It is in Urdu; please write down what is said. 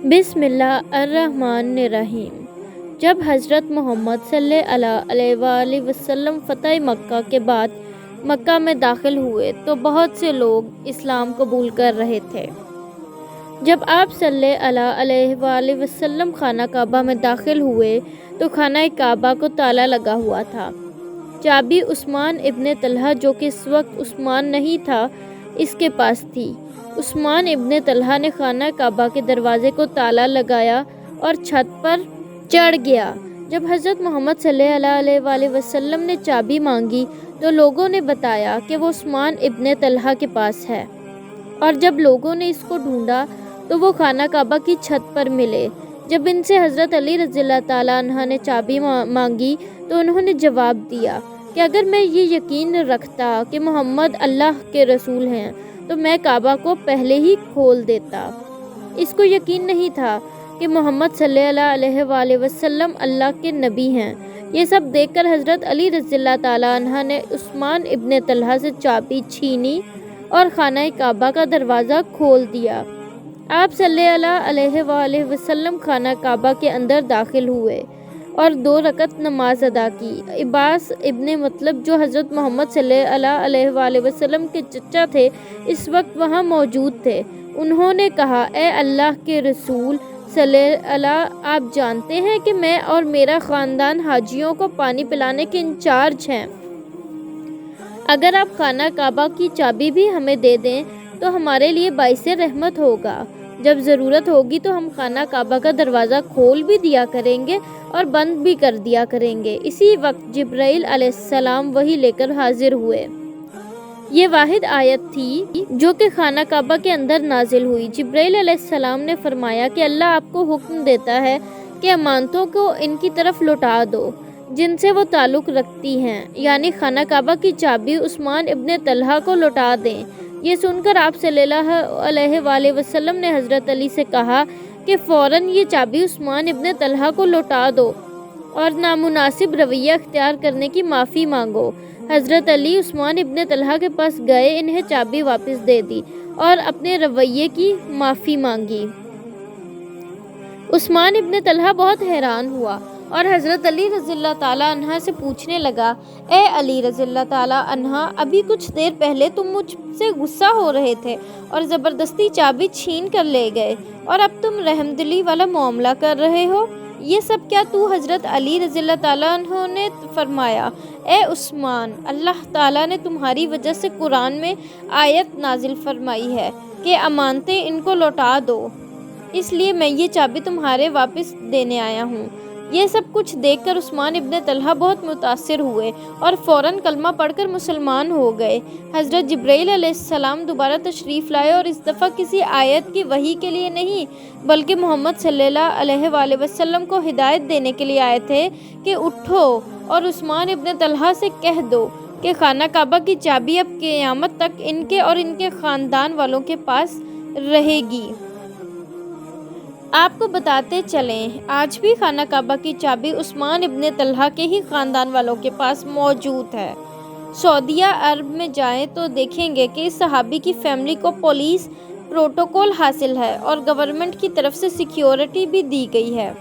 بسم اللہ الرحمن الرحیم۔ جب حضرت محمد صلی اللہ علیہ وآلہ وسلم فتح مکہ کے بعد مکہ میں داخل ہوئے تو بہت سے لوگ اسلام قبول کر رہے تھے۔ جب آپ صلی اللہ علیہ وآلہ وسلم خانہ کعبہ میں داخل ہوئے تو خانہ کعبہ کو تالا لگا ہوا تھا۔ چابی عثمان ابن طلحہ، جو کہ اس وقت عثمان نہیں تھا، اس کے پاس تھی۔ عثمان ابن طلحہ نے خانہ کعبہ کے دروازے کو تالا لگایا اور چھت پر چڑھ گیا۔ جب حضرت محمد صلی اللہ علیہ وآلہ وسلم نے چابی مانگی تو لوگوں نے بتایا کہ وہ عثمان ابن طلحہ کے پاس ہے، اور جب لوگوں نے اس کو ڈھونڈا تو وہ خانہ کعبہ کی چھت پر ملے۔ جب ان سے حضرت علی رضی اللہ تعالیٰ عنہ نے چابی مانگی تو انہوں نے جواب دیا کہ اگر میں یہ یقین رکھتا کہ محمد اللہ کے رسول ہیں تو میں کعبہ کو پہلے ہی کھول دیتا۔ اس کو یقین نہیں تھا کہ محمد صلی اللہ علیہ وآلہ وسلم اللہ کے نبی ہیں۔ یہ سب دیکھ کر حضرت علی رضی اللہ تعالیٰ عنہ نے عثمان ابن طلحہ سے چابی چھینی اور خانہ کعبہ کا دروازہ کھول دیا۔ آپ صلی اللہ علیہ وآلہ وسلم خانہ کعبہ کے اندر داخل ہوئے اور 2 رکعت نماز ادا کی۔ عباس ابن مطلب، جو حضرت محمد صلی اللہ علیہ وآلہ وسلم کے چچا تھے، اس وقت وہاں موجود تھے۔ انہوں نے کہا، اے اللہ کے رسول صلی اللہ، آپ جانتے ہیں کہ میں اور میرا خاندان حاجیوں کو پانی پلانے کے انچارج ہیں۔ اگر آپ خانہ کعبہ کی چابی بھی ہمیں دے دیں تو ہمارے لیے باعث رحمت ہوگا۔ جب ضرورت ہوگی تو ہم خانہ کعبہ کا دروازہ کھول بھی دیا کریں گے اور بند بھی کر دیا کریں گے۔ اسی وقت جبرائیل علیہ السلام وحی لے کر حاضر ہوئے۔ یہ واحد آیت تھی جو کہ خانہ کعبہ کے اندر نازل ہوئی۔ جبرائیل علیہ السلام نے فرمایا کہ اللہ آپ کو حکم دیتا ہے کہ امانتوں کو ان کی طرف لوٹا دو جن سے وہ تعلق رکھتی ہیں، یعنی خانہ کعبہ کی چابی عثمان ابن طلحہ کو لوٹا دیں۔ یہ سن کر آپ صلی اللہ علیہ وآلہ وسلم نے حضرت علی سے کہا کہ فوراً یہ چابی عثمان ابن طلحہ کو لوٹا دو اور نامناسب رویہ اختیار کرنے کی معافی مانگو۔ حضرت علی عثمان ابن طلحہ کے پاس گئے، انہیں چابی واپس دے دی اور اپنے رویے کی معافی مانگی۔ عثمان ابن طلحہ بہت حیران ہوا اور حضرت علی رضی اللہ تعالیٰ عنہ سے پوچھنے لگا، اے علی رضی اللہ تعالیٰ عنہ، ابھی کچھ دیر پہلے تم مجھ سے غصہ ہو رہے تھے اور زبردستی چابی چھین کر لے گئے، اور اب تم رحم دلی والا معاملہ کر رہے ہو۔ یہ سب کیا؟ تو حضرت علی رضی اللہ تعالیٰ عنہ نے فرمایا، اے عثمان، اللہ تعالیٰ نے تمہاری وجہ سے قرآن میں آیت نازل فرمائی ہے کہ امانتیں ان کو لوٹا دو، اس لیے میں یہ چابی تمہارے واپس دینے آیا ہوں۔ یہ سب کچھ دیکھ کر عثمان ابن طلحہ بہت متاثر ہوئے اور فوراً کلمہ پڑھ کر مسلمان ہو گئے۔ حضرت جبرائیل علیہ السلام دوبارہ تشریف لائے اور اس دفعہ کسی آیت کی وحی کے لیے نہیں بلکہ محمد صلی اللہ علیہ وآلہ وسلم کو ہدایت دینے کے لیے آئے تھے کہ اٹھو اور عثمان ابن طلحہ سے کہہ دو کہ خانہ کعبہ کی چابی اب قیامت تک ان کے اور ان کے خاندان والوں کے پاس رہے گی۔ آپ کو بتاتے چلیں، آج بھی خانہ کعبہ کی چابی عثمان ابن طلحہ کے ہی خاندان والوں کے پاس موجود ہے۔ سعودیہ عرب میں جائیں تو دیکھیں گے کہ اس صحابی کی فیملی کو پولیس پروٹوکول حاصل ہے اور گورنمنٹ کی طرف سے سیکیورٹی بھی دی گئی ہے۔